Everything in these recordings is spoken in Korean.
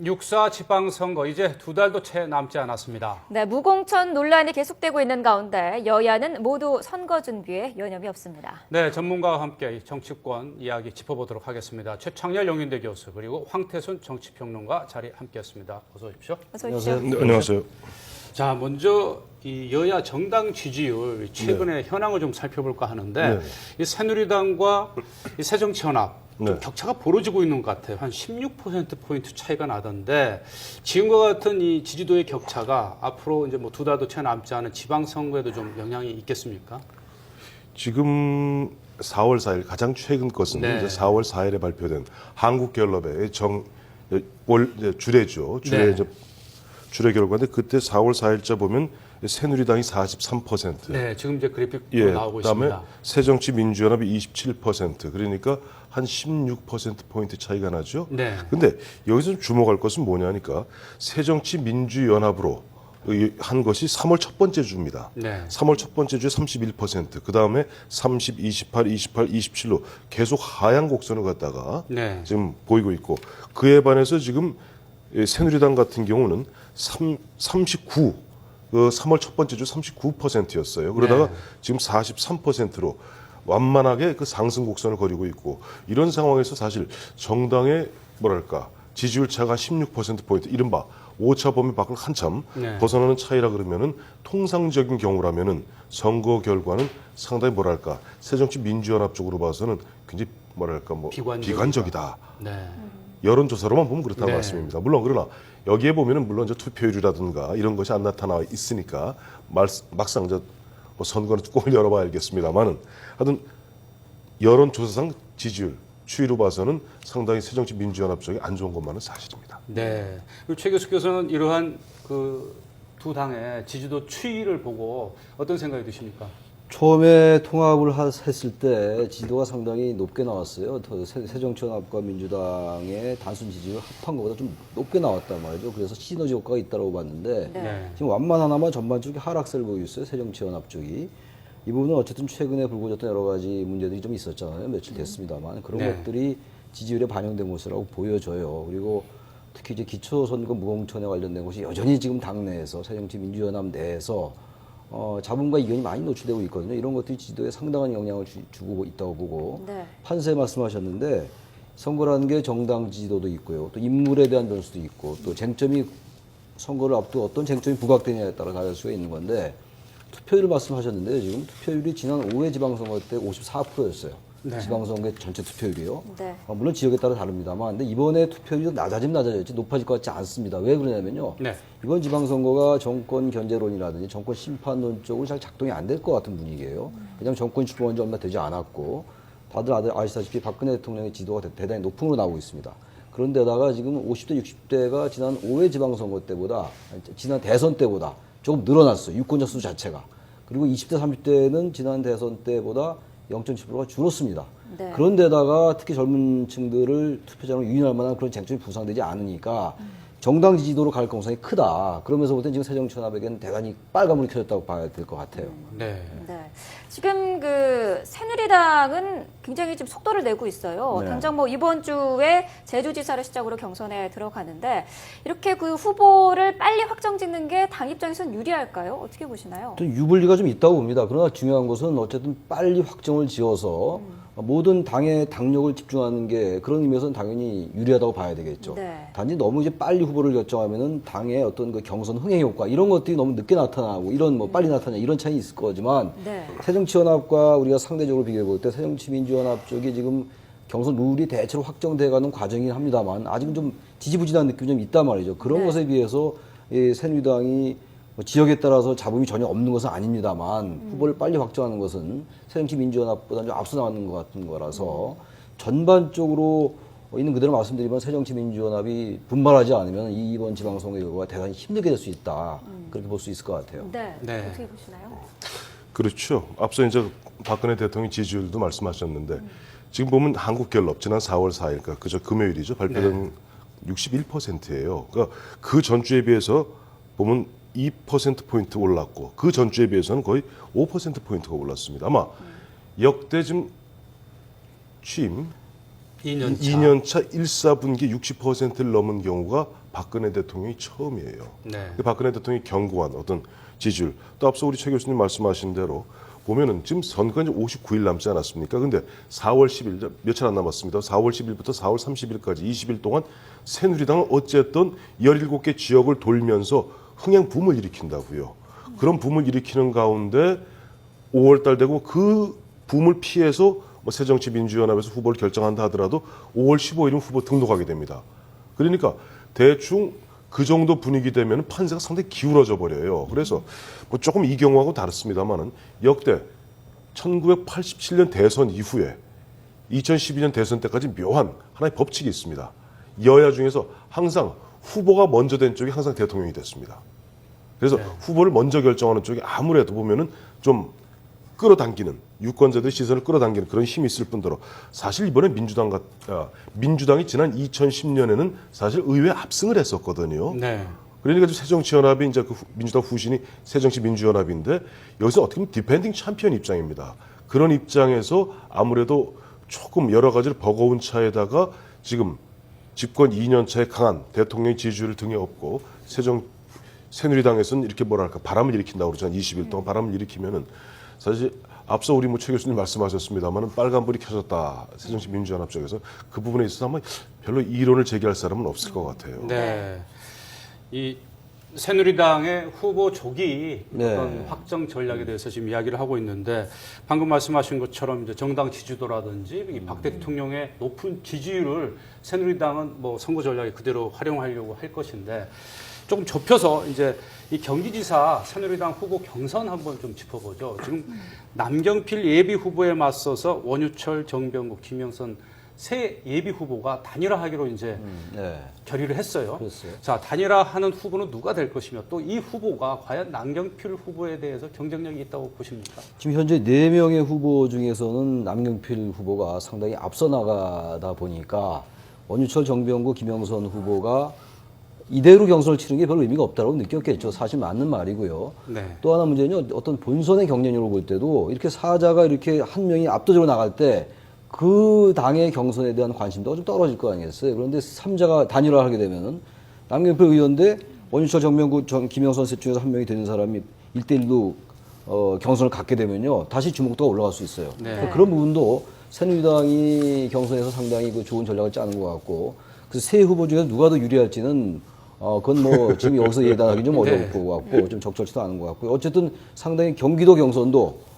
6.4 지방선거 이제 2달도 채 남지 않았습니다. 네, 무공천 논란이 계속되고 있는 가운데 여야는 모두 선거 준비에 여념이 없습니다. 네, 전문가와 함께 정치권 이야기 짚어보도록 하겠습니다. 최창렬 영인대 교수 그리고 황태순 정치평론가 자리 함께했습니다. 어서 오십시오. 어서 오십시오. 네, 안녕하세요. 자, 먼저 이 여야 정당 지지율 최근의 현황을 좀 살펴볼까 하는데 이 새누리당과 이 새정치연합 좀 격차가 벌어지고 있는 것 같아요. 한 16%포인트 차이가 나던데 지금과 같은 이 지지도의 격차가 앞으로 이제 뭐 2달도 채 남지 않은 지방선거에도 좀 영향이 있겠습니까? 지금 4월 4일 가장 최근 것은 이제 4월 4일에 발표된 한국갤럽의 주례죠. 주례 결과인데 그때 4월 4일자 보면 새누리당이 43%. 네, 지금 이제 그래픽으로 나오고 그다음에 있습니다. 새정치민주연합이 27%. 그러니까 한 16%포인트 차이가 나죠. 네. 근데 여기서 주목할 것은 뭐냐니까 새정치민주연합으로 한 것이 3월 첫 번째 주입니다. 네. 3월 첫 번째 주에 31%, 그 다음에 30, 28, 28, 27로 계속 하향 곡선을 갖다가 지금 보이고 있고 그에 반해서 지금 새누리당 같은 경우는 39, 3월 첫 번째 주 39%였어요. 그러다가 지금 43%로 완만하게 그 상승 곡선을 거리고 있고 이런 상황에서 사실 정당의 뭐랄까 지지율 차가 16%포인트, 이른바 오차 범위 밖을 한참 벗어나는 차이라 그러면은 통상적인 경우라면은 선거 결과는 상당히 뭐랄까 새정치민주연합 쪽으로 봐서는 굉장히 뭐랄까 뭐 비관적이다. 여론조사로만 보면 그렇다는 말씀입니다. 물론 그러나 여기에 보면은 물론 이제 투표율이라든가 이런 것이 안 나타나 있으니까 막상 이제 뭐 선거는 뚜껑을 열어봐야 알겠습니다만은 하여튼 여론조사상 지지율 추이로 봐서는 상당히 새정치민주연합 쪽이 안 좋은 것만은 사실입니다. 네. 그리고 최 교수께서는 이러한 그 두 당의 지지도 추이를 보고 어떤 생각이 드십니까? 처음에 통합을 했을 때 지지도가 상당히 높게 나왔어요. 새정치연합과 민주당의 단순 지지율 합한 것보다 좀 높게 나왔단 말이죠. 그래서 시너지 효과가 있다고 봤는데 지금 완만하나마 전반적인 하락세를 보이고 있어요. 새정치연합 쪽이. 이 부분은 어쨌든 최근에 불거졌던 여러 가지 문제들이 좀 있었잖아요. 며칠 됐습니다만 그런 것들이 지지율에 반영된 것이라고 보여져요. 그리고 특히 이제 기초선거 무공천에 관련된 것이 여전히 지금 당내에서 새정치민주연합 내에서 자본과 이견이 많이 노출되고 있거든요. 이런 것들이 지지도에 상당한 영향을 주고 있다고 보고 판세 말씀하셨는데 선거라는 게 정당 지지도도 있고요. 또 인물에 대한 변수도 있고 또 쟁점이 선거를 앞두고 어떤 쟁점이 부각되냐에 따라 다를 수가 있는 건데 투표율을 말씀하셨는데 지금 투표율이 지난 5회 지방선거 때 54%였어요. 지방선거 전체 투표율이요. 물론 지역에 따라 다릅니다만 근데 이번에 투표율이 낮아졌지 높아질 것 같지 않습니다. 왜 그러냐면요. 이번 지방선거가 정권 견제론이라든지 정권 심판론 쪽으로 잘 작동이 안 될 것 같은 분위기예요. 왜냐하면 정권이 출범한 지 얼마 되지 않았고 다들 아시다시피 박근혜 대통령의 지도가 대단히 높음으로 나오고 있습니다. 그런데다가 지금 50대, 60대가 지난 5회 지방선거 때보다 지난 대선 때보다 조금 늘어났어요. 유권자 수 자체가. 그리고 20대, 30대는 지난 대선 때보다 0.7%가 줄었습니다. 그런데다가 특히 젊은 층들을 투표장으로 유인할 만한 그런 쟁점이 부상되지 않으니까 정당 지지도로 갈 가능성이 크다. 그러면서부터 지금 새정치연합에게는 대단히 빨간불이 켜졌다고 봐야 될 것 같아요. 지금 그 새누리당은 굉장히 지금 속도를 내고 있어요. 당장 뭐 이번 주에 제주지사를 시작으로 경선에 들어가는데 이렇게 그 후보를 빨리 확정짓는 게 당 입장에서는 유리할까요? 어떻게 보시나요? 좀 유불리가 좀 있다고 봅니다. 그러나 중요한 것은 어쨌든 빨리 확정을 지어서 모든 당의 당력을 집중하는 게 그런 의미에서는 당연히 유리하다고 봐야 되겠죠. 단지 너무 이제 빨리 후보를 결정하면은 당의 어떤 그 경선 흥행 효과 이런 것들이 너무 늦게 나타나고 이런 뭐 빨리 나타나 이런 차이 있을 거지만 새정치연합과 우리가 상대적으로 비교해 볼 때 새정치민주연합 쪽이 지금 경선 룰이 대체로 확정돼가는 과정이긴 합니다만 아직은 좀 지지부진한 느낌이 좀 있단 말이죠. 그런 것에 비해서 이 새누리당이 뭐 지역에 따라서 잡음이 전혀 없는 것은 아닙니다만 후보를 빨리 확정하는 것은 새정치민주연합보다는 좀 앞서 나가는 것 같은 거라서 전반적으로 있는 그대로 말씀드리면 새정치민주연합이 분발하지 않으면 이번 지방선거 결과가 대단히 힘들게 될 수 있다. 그렇게 볼 수 있을 것 같아요. 어떻게 보시나요? 그렇죠. 앞서 이제 박근혜 대통령 지지율도 말씀하셨는데 지금 보면 한국갤럽 지난 4월 4일, 그러니까 그저 금요일이죠. 발표된 61%예요. 그러니까 그 전주에 비해서 보면 2%포인트 올랐고 그 전주에 비해서는 거의 5%포인트가 올랐습니다. 아마 역대 지금 취임 2년 차 1사분기 60%를 넘은 경우가 박근혜 대통령이 처음이에요. 네. 박근혜 대통령이 경고한 어떤 지지율. 또 앞서 우리 최 교수님 말씀하신 대로 보면은 지금 선거가 이제 59일 남지 않았습니까? 근데 4월 10일, 며칠 안 남았습니다. 4월 10일부터 4월 30일까지 20일 동안 새누리당은 어쨌든 17개 지역을 돌면서 흥행 붐을 일으킨다고요. 그런 붐을 일으키는 가운데 5월 달 되고 그 붐을 피해서 뭐 새정치민주연합에서 후보를 결정한다 하더라도 5월 15일은 후보 등록하게 됩니다. 그러니까 대충 그 정도 분위기 되면 판세가 상당히 기울어져 버려요. 그래서 뭐 조금 이 경우하고 다릅니다만은 역대 1987년 대선 이후에 2012년 대선 때까지 묘한 하나의 법칙이 있습니다. 여야 중에서 항상 후보가 먼저 된 쪽이 항상 대통령이 됐습니다. 그래서 후보를 먼저 결정하는 쪽이 아무래도 보면은 좀 끌어당기는 유권자들의 시선을 끌어당기는 그런 힘이 있을 뿐더러 사실 이번에 민주당이 지난 2010년에는 사실 의회에 압승을 했었거든요. 네. 그러니까 새정치연합이 이제 그 민주당 후신이 새정치민주연합인데 여기서 어떻게 보면 디펜딩 챔피언 입장입니다. 그런 입장에서 아무래도 조금 여러 가지를 버거운 차에다가 지금 집권 2년 차에 강한 대통령의 지지율을 등에 업고 새누리당에서는 이렇게 뭐랄까 바람을 일으킨다고 그러잖아요. 20일 동안 바람을 일으키면은 사실 앞서 우리 최 교수님 말씀하셨습니다만은 빨간불이 켜졌다. 새정치민주연합 쪽에서 그 부분에 있어서 아마 별로 이론을 제기할 사람은 없을 것 같아요. 네. 이 새누리당의 후보 조기 어떤 확정 전략에 대해서 지금 이야기를 하고 있는데 방금 말씀하신 것처럼 이제 정당 지지도라든지 이 박 대통령의 높은 지지율을 새누리당은 뭐 선거 전략에 그대로 활용하려고 할 것인데 조금 좁혀서 이제 이 경기지사 새누리당 후보 경선 한번 좀 짚어보죠. 지금 남경필 예비 후보에 맞서서 원유철, 정병국, 김영선 세 예비 후보가 단일화하기로 이제 결의를 했어요. 그랬어요. 자, 단일화하는 후보는 누가 될 것이며 또 이 후보가 과연 남경필 후보에 대해서 경쟁력이 있다고 보십니까? 지금 현재 4명의 후보 중에서는 남경필 후보가 상당히 앞서 나가다 보니까 원유철, 정병국, 김영선 후보가 이대로 경선을 치는 게 별로 의미가 없다고 느꼈겠죠. 사실 맞는 말이고요. 네. 또 하나 문제는 어떤 본선의 경쟁력으로 볼 때도 이렇게 사자가 이렇게 한 명이 압도적으로 나갈 때 그 당의 경선에 대한 관심도가 좀 떨어질 거 아니겠어요. 그런데 3자가 단일화하게 되면은 남경필 의원 대 원유철, 정명국, 김영선 셋 중에서 한 명이 되는 사람이 1대1로 경선을 갖게 되면요. 다시 주목도가 올라갈 수 있어요. 네. 그런 부분도 새누리당이 경선에서 상당히 그 좋은 전략을 짜는 것 같고 그래서 세 후보 중에서 누가 더 유리할지는 그건 뭐 지금 여기서 예단하기 좀 어려울 것 같고 좀 적절치도 않은 것 같고요. 어쨌든 상당히 경기도 경선도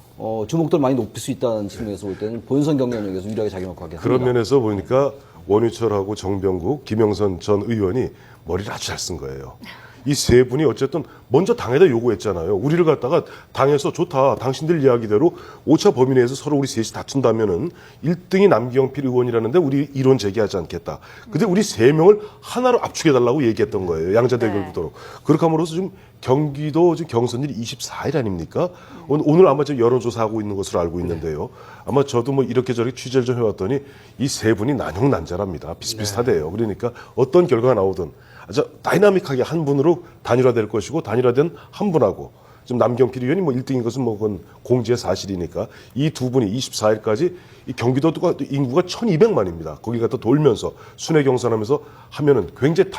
주목도를 많이 높일 수 있다는 측면에서 볼 때는 본선 경쟁력에서 유리하게 작용하겠습니다. 그런 면에서 보니까 원유철하고 정병국, 김영선 전 의원이 머리를 아주 잘 쓴 거예요. 이 세 분이 어쨌든 먼저 당에다 요구했잖아요. 우리를 갖다가 당에서 좋다. 당신들 이야기대로 5차 범위 내에서 서로 우리 셋이 다툰다면은 1등이 남경필 의원이라는데 우리 이론 제기하지 않겠다. 근데 우리 세 명을 하나로 압축해달라고 얘기했던 거예요. 양자 대결 구도로. 그렇게 함으로써 지금 경기도 지금 경선일이 24일 아닙니까? 오늘 아마 지금 여론조사하고 있는 것으로 알고 있는데요. 아마 저도 뭐 이렇게 저렇게 취재를 좀 해왔더니 이 세 분이 난용난자랍니다. 비슷비슷하대요. 그러니까 어떤 결과가 나오든 아주 다이나믹하게 한 분으로 단일화될 것이고 단일화된 한 분하고 지금 남경필 의원이 뭐 1등인 것은 뭐 그건 공지의 사실이니까 이 두 분이 24일까지 이 경기도가 인구가 1,200만입니다. 거기 갖다 돌면서 순회 경선하면서 하면은 굉장히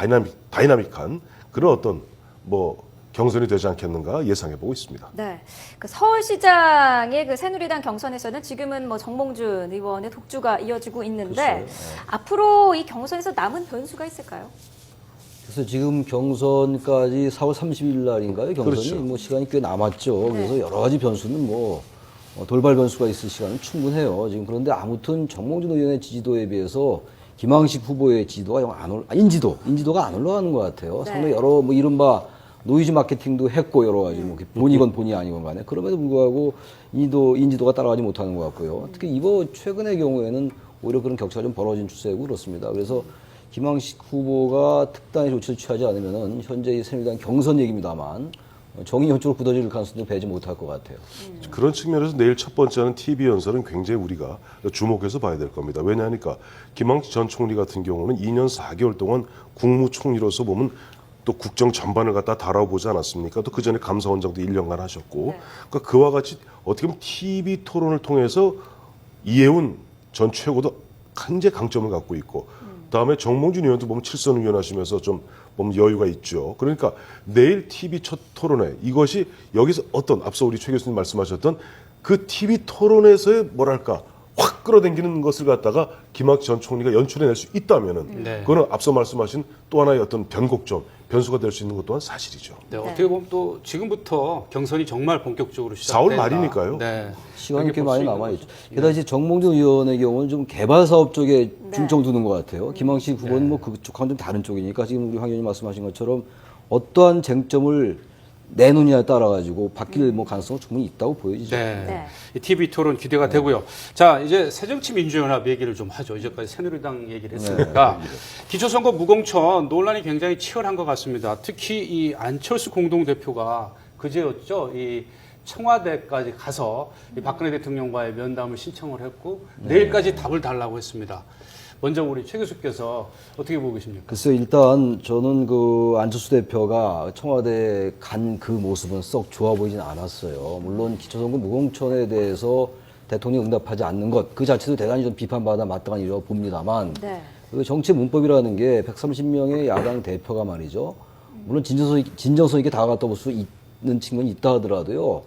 다이나믹한 그런 어떤 뭐 경선이 되지 않겠는가 예상해 보고 있습니다. 네. 그 서울시장의 그 새누리당 경선에서는 지금은 뭐 정몽준 의원의 독주가 이어지고 있는데 앞으로 이 경선에서 남은 변수가 있을까요? 그래서 지금 경선까지 4월 30일 날인가요? 경선이 그렇죠. 뭐 시간이 꽤 남았죠. 그래서 여러 가지 변수는 뭐 돌발 변수가 있을 시간은 충분해요. 지금 그런데 아무튼 정몽준 의원의 지지도에 비해서 김항식 후보의 지지도가 영 안 인지도가 안 올라가는 것 같아요. 네. 상당히 여러 뭐 이른바 노이즈 마케팅도 했고 여러 가지 뭐 본이건 본이 아니건 간에 그럼에도 불구하고 인지도가 따라가지 못하는 것 같고요. 특히 이번 최근의 경우에는 오히려 그런 격차가 좀 벌어진 추세고 그렇습니다. 그래서 김항식 후보가 특단의 조치를 취하지 않으면은 현재 새누리당 경선 얘기입니다만 정의 쪽으로 굳어질 가능성도 배지 못할 것 같아요. 그런 측면에서 내일 첫 번째는 TV 연설은 굉장히 우리가 주목해서 봐야 될 겁니다. 왜냐하니까 김항식 전 총리 같은 경우는 2년 4개월 동안 국무총리로서 보면 또 국정 전반을 갖다 다뤄보지 않았습니까? 또 그 전에 감사원장도 1년간 하셨고, 그러니까 그와 같이 어떻게 보면 TV 토론을 통해서 이해운 전 최고도 굉장히 강점을 갖고 있고 그다음에 정몽준 의원도 보면 7선 의원 하시면서 좀 보면 여유가 있죠. 그러니까 내일 TV 첫 토론회 이것이 여기서 어떤 앞서 우리 최 교수님 말씀하셨던 그 TV 토론에서의 뭐랄까 확 끌어당기는 것을 갖다가 김학지 전 총리가 연출해낼 수 있다면은 네. 그거는 앞서 말씀하신 또 하나의 어떤 변수가 될 수 있는 것 또한 사실이죠. 네, 어떻게 보면 또 지금부터 경선이 정말 본격적으로 4월 시작된다. 말이니까요. 네. 시간이 꽤 그렇게 많이 볼수 있는 남아있죠. 거죠. 게다가 이제 정몽준 의원의 경우는 좀 개발 사업 쪽에 중점 두는 것 같아요. 김항식 후보는 네. 뭐 그쪽하고는 좀 다른 쪽이니까 지금 우리 황 의원님 말씀하신 것처럼 어떠한 쟁점을 내놓냐에 따라 가지고 바뀔 뭐 가능성은 충분히 있다고 보여지죠. 네. 네. 이 TV 토론 기대가 되고요. 자, 이제 새정치민주연합 얘기를 좀 하죠. 이제까지 새누리당 얘기를 했으니까. 기초선거 무공천 논란이 굉장히 치열한 것 같습니다. 특히 이 안철수 공동대표가 그제였죠. 이 청와대까지 가서 이 박근혜 대통령과의 면담을 신청을 했고 내일까지 답을 달라고 했습니다. 먼저 우리 최 교수께서 어떻게 보고 계십니까? 글쎄요, 일단 저는 그 안철수 대표가 청와대에 간 그 모습은 썩 좋아 보이진 않았어요. 물론 기초선거 무공천에 대해서 대통령이 응답하지 않는 것, 그 자체도 대단히 좀 비판받아 마땅한 일이라고 봅니다만, 네. 그 정치 문법이라는 게 130명의 야당 대표가 말이죠. 물론 진정성 있게 다가갔다 볼 수 있는 측면이 있다 하더라도요.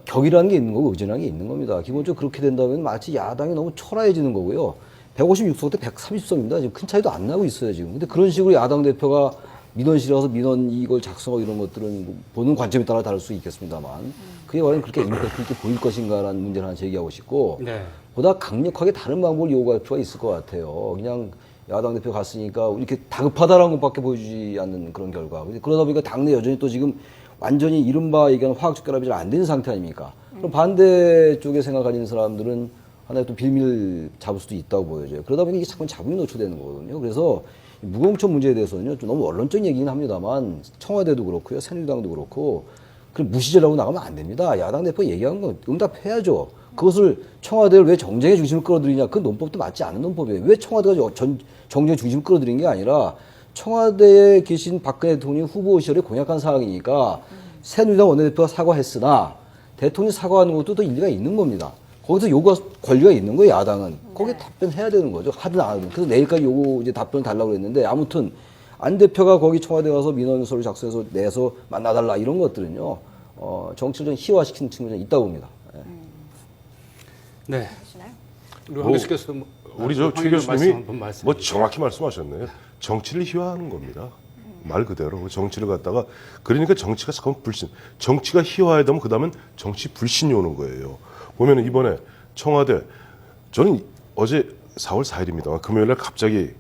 격이라는 게 있는 거고 의존이라는 게 있는 겁니다. 기본적으로 그렇게 된다면 마치 야당이 너무 초라해지는 거고요. 156석 대 130석입니다. 지금 큰 차이도 안 나고 있어요, 지금. 근데 그런 식으로 야당 대표가 민원실에 와서 민원 이걸 작성하고 이런 것들은 보는 관점에 따라 다를 수 있겠습니다만 그게 과연 그렇게 임팩트 있게 보일 것인가라는 문제를 하나 제기하고 싶고 네. 보다 강력하게 다른 방법을 요구할 필요가 있을 것 같아요. 그냥 야당 대표 갔으니까 이렇게 다급하다라는 것밖에 보여주지 않는 그런 결과. 그러다 보니까 당내 여전히 또 지금 완전히 이른바 얘기하는 화학적 결합이 잘 안 되는 상태 아닙니까? 그럼 반대쪽에 생각 가진 사람들은 하나의 또 빌미를 잡을 수도 있다고 보여져요. 그러다 보니 이게 자꾸 잡음이 노출되는 거거든요. 그래서 무공천 문제에 대해서는요, 좀 너무 언론적인 얘기긴 합니다만 청와대도 그렇고요, 새누리당도 그렇고 그럼 무시질하고 나가면 안 됩니다. 야당 대표 얘기한 건 응답해야죠. 그것을 청와대를 왜 정쟁의 중심을 끌어들이냐, 그 논법도 맞지 않은 논법이에요. 왜 청와대가 정쟁의 중심을 끌어들인 게 아니라 청와대에 계신 박근혜 대통령 후보 시절에 공약한 사항이니까 새누리당 원내대표가 사과했으나 대통령이 사과하는 것도 또 일리가 있는 겁니다. 거기서 요구할 권리가 있는 거예요, 야당은. 거기에 답변해야 되는 거죠. 하든 안 하든. 그래서 내일까지 요거 이제 답변을 달라고 그랬는데 아무튼 안 대표가 거기 청와대 가서 민원서를 작성해서 내서 만나달라 이런 것들은요, 정치를 좀 희화시키는 측면이 있다고 봅니다. 네. 하시나요? 우리 황 교수께서 우리 저 최 황 의원 교수님이 한번 말씀해 뭐 주시죠. 정확히 말씀하셨네요. 정치를 희화하는 겁니다. 말 그대로 정치를 갖다가 그러니까 정치가 잠깐 불신. 정치가 희화해야 되면 그다음엔 정치 불신이 오는 거예요. 보면은 이번에 청와대 저는 어제 4월 4일입니다. 금요일날 갑자기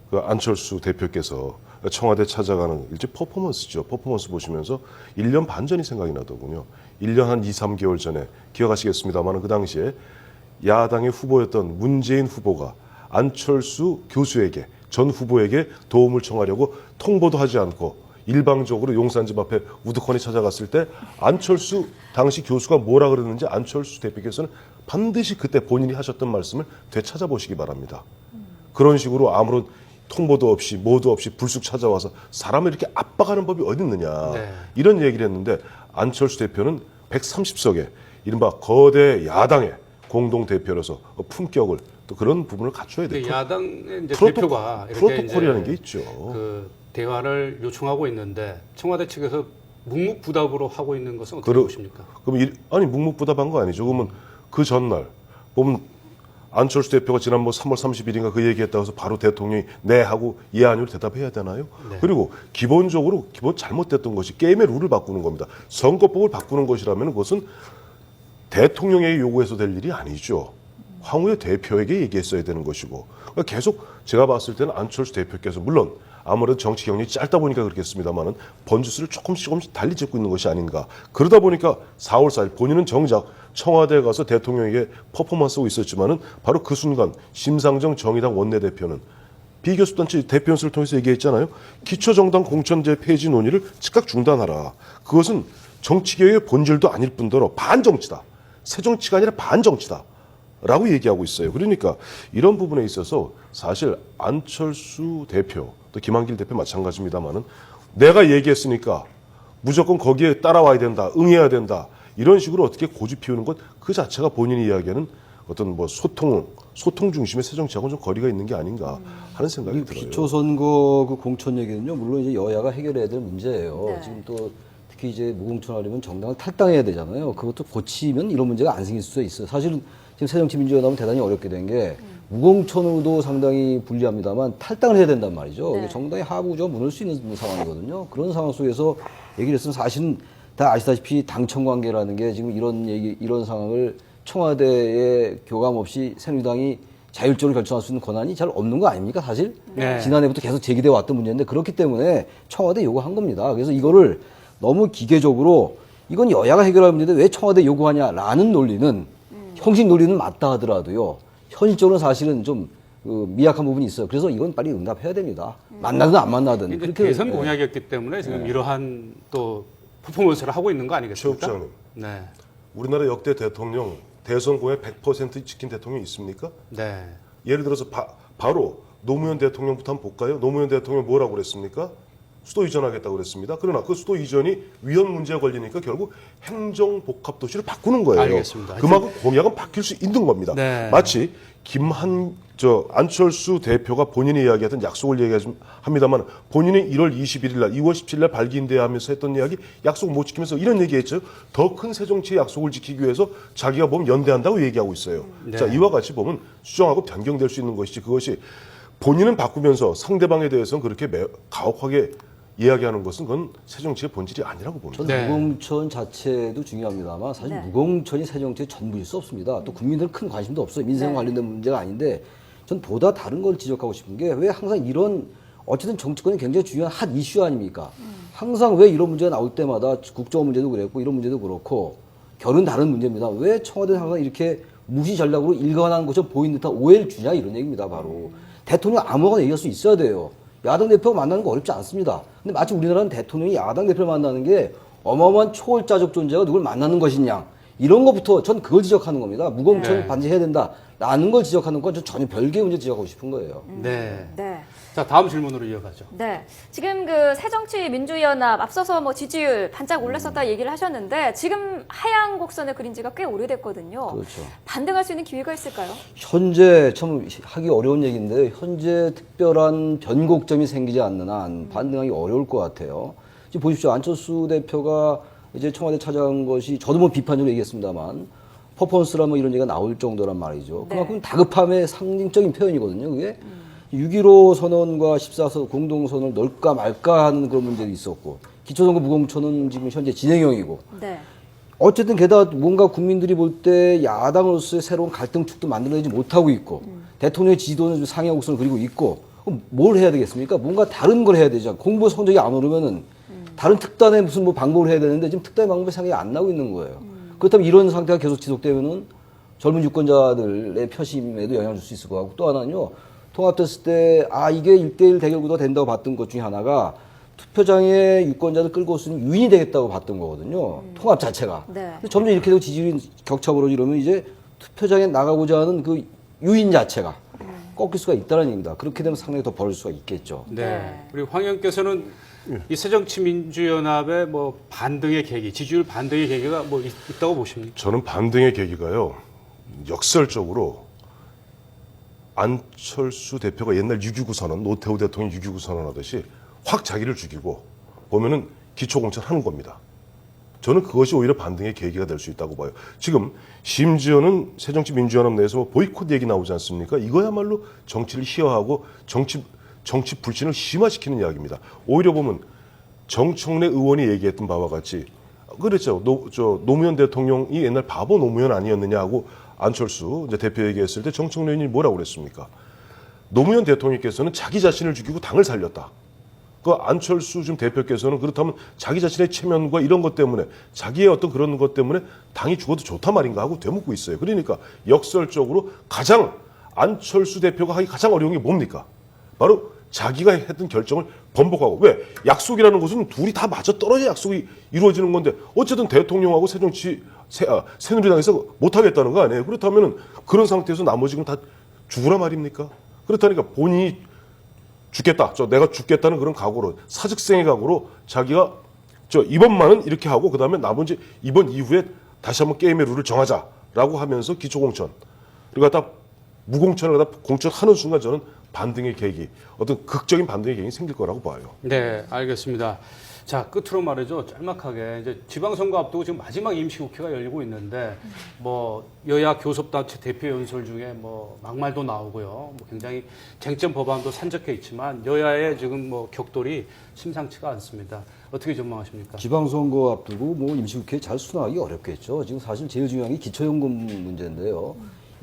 그 안철수 대표께서 청와대 찾아가는 일제 퍼포먼스죠. 퍼포먼스 보시면서 1년 반 전이 생각이 나더군요. 1년 한 2, 3개월 전에 기억하시겠습니다만 그 당시에 야당의 후보였던 문재인 후보가 안철수 교수에게 전 후보에게 도움을 청하려고 통보도 하지 않고 일방적으로 용산집 앞에 우두커니 찾아갔을 때 안철수 당시 교수가 뭐라 그랬는지 안철수 대표께서는 반드시 그때 본인이 하셨던 말씀을 되찾아보시기 바랍니다. 그런 식으로 아무런 통보도 없이 뭐도 없이 불쑥 찾아와서 사람을 이렇게 압박하는 법이 어디 있느냐 네. 이런 얘기를 했는데 안철수 대표는 130석의 이른바 거대 야당의 공동대표로서 품격을 또 그런 부분을 갖춰야 돼요. 야당의 이제 대표가 이렇게 프로토콜이라는 이제 게 있죠. 그 대화를 요청하고 있는데 청와대 측에서 묵묵부답으로 하고 있는 것은 어떻게 보십니까? 그럼 아니 묵묵부답한 거 아니죠. 그러면 그 전날 보면 안철수 대표가 지난 뭐 3월 30일인가 그 얘기했다고 해서 바로 대통령이 네 하고 예 아니로 대답해야 되나요? 네. 그리고 기본적으로 잘못됐던 것이 게임의 룰을 바꾸는 겁니다. 선거법을 바꾸는 것이라면 그것은 대통령에게 요구해서 될 일이 아니죠. 황우여 대표에게 얘기했어야 되는 것이고 그러니까 계속 제가 봤을 때는 안철수 대표께서 물론 아무래도 정치 경력이 짧다 보니까 그렇겠습니다만은 번지수를 조금씩 달리 짚고 있는 것이 아닌가. 그러다 보니까 4월 4일 본인은 정작 청와대에 가서 대통령에게 퍼포먼스하고 있었지만은 바로 그 순간 심상정 정의당 원내대표는 비교섭단체 대표 연설을 통해서 얘기했잖아요. 기초정당 공천제 폐지 논의를 즉각 중단하라. 그것은 정치개혁의 본질도 아닐 뿐더러 반정치다. 새정치가 아니라 반정치다. 라고 얘기하고 있어요. 그러니까 이런 부분에 있어서 사실 안철수 대표 또 김한길 대표 마찬가지입니다만은 내가 얘기했으니까 무조건 거기에 따라와야 된다, 응해야 된다 이런 식으로 어떻게 고집 피우는 것 그 자체가 본인이 이야기하는 어떤 뭐 소통을 소통 중심의 새 정치하고는 좀 거리가 있는 게 아닌가 하는 생각이 들어요. 기초선거 그 공천 얘기는요, 물론 이제 여야가 해결해야 될 문제예요. 네. 지금 또 특히 이제 무공천하려면 정당을 탈당해야 되잖아요. 그것도 고치면 이런 문제가 안 생길 수도 있어요. 사실은 지금 새정치민주연합은 대단히 어렵게 된 게 무공천으로도 상당히 불리합니다만 탈당을 해야 된단 말이죠. 네. 정당의 하부가 무너질 수 있는 상황이거든요. 그런 상황 속에서 얘기를 했으면 사실은 다 아시다시피 당청 관계라는 게 지금 이런 상황을 청와대에 교감 없이 새누리당이 자율적으로 결정할 수 있는 권한이 잘 없는 거 아닙니까, 사실? 네. 지난해부터 계속 제기돼 왔던 문제인데 그렇기 때문에 청와대 요구한 겁니다. 그래서 이거를 너무 기계적으로 이건 여야가 해결할 문제인데 왜 청와대 요구하냐라는 논리는 형식 논리는 맞다 하더라도요. 현실적으로는 사실은 좀 미약한 부분이 있어요. 그래서 이건 빨리 응답해야 됩니다. 만나든 안 만나든. 근데 그렇게 대선 공약이었기 때문에 지금 이러한 또 퍼포먼스를 하고 있는 거 아니겠습니까? 최 국장님, 네. 우리나라 역대 대통령 대선 공약 100% 지킨 대통령이 있습니까? 네. 예를 들어서 바로 노무현 대통령부터 한번 볼까요? 노무현 대통령 뭐라고 그랬습니까? 수도 이전하겠다고 그랬습니다. 그러나 그 수도 이전이 위헌 문제가 걸리니까 결국 행정복합도시를 바꾸는 거예요. 알겠습니다. 그만큼 공약은 바뀔 수 있는 겁니다. 네. 마치 안철수 대표가 본인이 이야기했던 약속을 얘기합니다만 본인이 1월 21일 날, 2월 17일 날 발기인대회 하면서 했던 이야기 약속 못 지키면서 이런 얘기했죠. 더 큰 새정치의 약속을 지키기 위해서 자기가 보면 연대한다고 얘기하고 있어요. 네. 자, 이와 같이 보면 수정하고 변경될 수 있는 것이지 그것이 본인은 바꾸면서 상대방에 대해서는 그렇게 가혹하게 이야기하는 것은 그건 새정치의 본질이 아니라고 봅니다. 전 네. 무공천 자체도 중요합니다만 사실 네. 무공천이 새정치의 전부일 수 없습니다. 또 국민들은 큰 관심도 없어요. 민생 네. 관련된 문제가 아닌데 전 보다 다른 걸 지적하고 싶은 게 왜 항상 이런 어쨌든 정치권이 굉장히 중요한 핫 이슈 아닙니까? 항상 왜 이런 문제가 나올 때마다 국정 문제도 그랬고 이런 문제도 그렇고 결은 다른 문제입니다. 왜 청와대는 항상 이렇게 무시 전략으로 일관한 것처럼 보이는 듯한 오해를 주냐 이런 얘기입니다. 바로 대통령 아무거나 얘기할 수 있어야 돼요. 야당 대표가 만나는 거 어렵지 않습니다. 근데 마치 우리나라는 대통령이 야당 대표를 만나는 게 어마어마한 초월자적 존재가 누굴 만나는 것이냐 이런 것부터 전 그걸 지적하는 겁니다. 무공천을 네. 반드시 해야 된다라는 걸 지적하는 건 전 전혀 별개의 문제 지적하고 싶은 거예요. 네. 네. 자, 다음 질문으로 이어가죠. 네. 지금 그 새정치민주연합 앞서서 뭐 지지율 반짝 올랐었다 얘기를 하셨는데 지금 하향 곡선을 그린 지가 꽤 오래됐거든요. 그렇죠. 반등할 수 있는 기회가 있을까요? 현재 참 하기 어려운 얘기인데 현재 특별한 변곡점이 생기지 않는 한 반등하기 어려울 것 같아요. 지금 보십시오. 안철수 대표가 이제 청와대 찾아간 것이 저도 뭐 비판적으로 얘기했습니다만 퍼포먼스라 뭐 이런 얘기가 나올 정도란 말이죠. 네. 그만큼 다급함의 상징적인 표현이거든요. 그게 6.15 선언과 14서 공동선언을 넣을까 말까 하는 그런 문제도 있었고 기초선거 무공천은 지금 현재 진행형이고 네. 어쨌든 게다가 뭔가 국민들이 볼 때 야당으로서의 새로운 갈등축도 만들어내지 못하고 있고 대통령의 지도는 좀 상향 곡선을 그리고 있고 그럼 뭘 해야 되겠습니까? 뭔가 다른 걸 해야 되죠. 공부 성적이 안 오르면은 다른 특단의 무슨 뭐 방법을 해야 되는데 지금 특단의 방법이 생각이 안 나고 있는 거예요. 그렇다면 이런 상태가 계속 지속되면은 젊은 유권자들의 표심에도 영향을 줄 수 있을 것 같고 또 하나는요. 통합됐을 때 이게 1대1 대결 구도가 된다고 봤던 것 중에 하나가 투표장에 유권자들 끌고 올 수 있는 유인이 되겠다고 봤던 거거든요. 통합 자체가. 네. 근데 점점 이렇게 되고 지지율이 격차 벌어지고 이러면 이제 투표장에 나가고자 하는 그 유인 자체가 꺾일 수가 있다는 얘기입니다. 그렇게 되면 상당히 더 벌어질 수가 있겠죠. 네. 네. 우리 황 의원께서는 이 새정치민주연합의 뭐 반등의 계기, 지지율 반등의 계기가 뭐 있다고 보십니까? 저는 반등의 계기가요. 역설적으로 안철수 대표가 옛날 6.29 선언, 노태우 대통령 6.29 선언 하듯이 확 자기를 죽이고 보면은 기초공천 하는 겁니다. 저는 그것이 오히려 반등의 계기가 될 수 있다고 봐요. 지금 심지어는 새정치민주연합 내에서 보이콧 얘기 나오지 않습니까? 이거야말로 정치를 희화하고 정치 불신을 심화시키는 이야기입니다. 오히려 보면 정청래 의원이 얘기했던 바와 같이 그랬죠. 노무현 대통령이 옛날 바보 노무현 아니었느냐 하고 안철수 이제 대표 얘기했을 때 정청래 의원이 뭐라고 그랬습니까? 노무현 대통령께서는 자기 자신을 죽이고 당을 살렸다. 그 안철수 지금 대표께서는 그렇다면 자기 자신의 체면과 이런 것 때문에 자기의 어떤 그런 것 때문에 당이 죽어도 좋다 말인가 하고 되묻고 있어요. 그러니까 역설적으로 가장 안철수 대표가 하기 가장 어려운 게 뭡니까? 바로 자기가 했던 결정을 번복하고 왜? 약속이라는 것은 둘이 다 맞아 떨어져 약속이 이루어지는 건데 어쨌든 대통령하고 새누리당에서 못하겠다는 거 아니에요. 그렇다면 그런 상태에서 나머지는 다 죽으라 말입니까? 그렇다니까 본인이 죽겠다. 내가 죽겠다는 그런 각오로 사직생의 각오로 자기가 이번만은 이렇게 하고 그다음에 나머지 이번 이후에 다시 한번 게임의 룰을 정하자라고 하면서 기초공천 그리고 갖다 무공천을 갖다 공천하는 순간 저는 반등의 계기, 어떤 극적인 반등의 계기가 생길 거라고 봐요. 네, 알겠습니다. 자, 끝으로 말이죠. 짤막하게 이제 지방선거 앞두고 지금 마지막 임시국회가 열리고 있는데 뭐 여야 교섭단체 대표 연설 중에 뭐 막말도 나오고요. 뭐 굉장히 쟁점 법안도 산적해 있지만 여야의 지금 뭐 격돌이 심상치가 않습니다. 어떻게 전망하십니까? 지방선거 앞두고 뭐 임시국회 잘 순화하기 어렵겠죠. 지금 사실 제일 중요한 게 기초연금 문제인데요.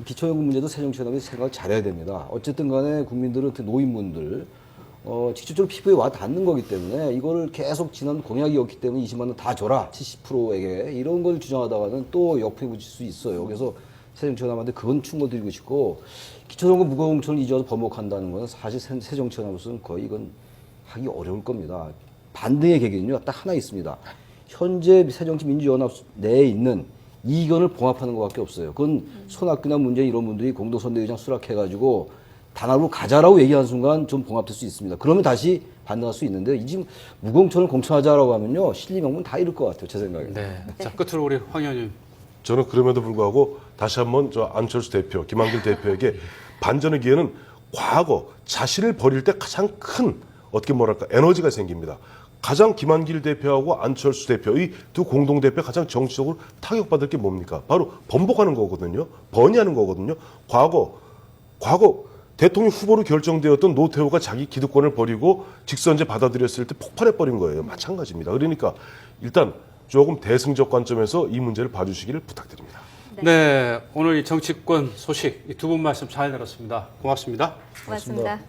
기초연금 문제도 새정치연합이 생각을 잘해야 됩니다. 어쨌든 간에 국민들은 노인분들 직접적으로 피부에 와 닿는 거기 때문에 이거를 계속 지난 공약이었기 때문에 20만 원 다 줘라 70%에게 이런 걸 주장하다가는 또 역풍이 붙일 수 있어요. 그래서 새정치연합한테 그건 충고드리고 싶고 기초선거 무공천을 이제 와서 번복한다는 건 사실 새정치연합으로서는 거의 이건 하기 어려울 겁니다. 반등의 계기는요 딱 하나 있습니다. 현재 새정치민주연합 내에 있는 이견을 봉합하는 것밖에 없어요. 그건 손학규나 문재인 이런 분들이 공동선대위장 수락해가지고 단합으로 가자라고 얘기하는 순간 좀 봉합될 수 있습니다. 그러면 다시 반등할 수 있는데 이 지금 무공천을 공천하자라고 하면요 실리명분 다 잃을 것 같아요. 제 생각에. 네. 자, 끝으로 우리 황 의원님. 저는 그럼에도 불구하고 다시 한번 저 안철수 대표, 김한길 대표에게 반전의 기회는 과거 자신을 버릴 때 가장 큰 어떻게 뭐랄까 에너지가 생깁니다. 가장 김한길 대표하고 안철수 대표 이 두 공동대표 가장 정치적으로 타격받을 게 뭡니까? 바로 번복하는 거거든요. 번이하는 거거든요. 과거 대통령 후보로 결정되었던 노태우가 자기 기득권을 버리고 직선제 받아들였을 때 폭발해버린 거예요. 마찬가지입니다. 그러니까 일단 조금 대승적 관점에서 이 문제를 봐주시기를 부탁드립니다. 네, 오늘 이 정치권 소식 두 분 말씀 잘 들었습니다. 고맙습니다. 고맙습니다.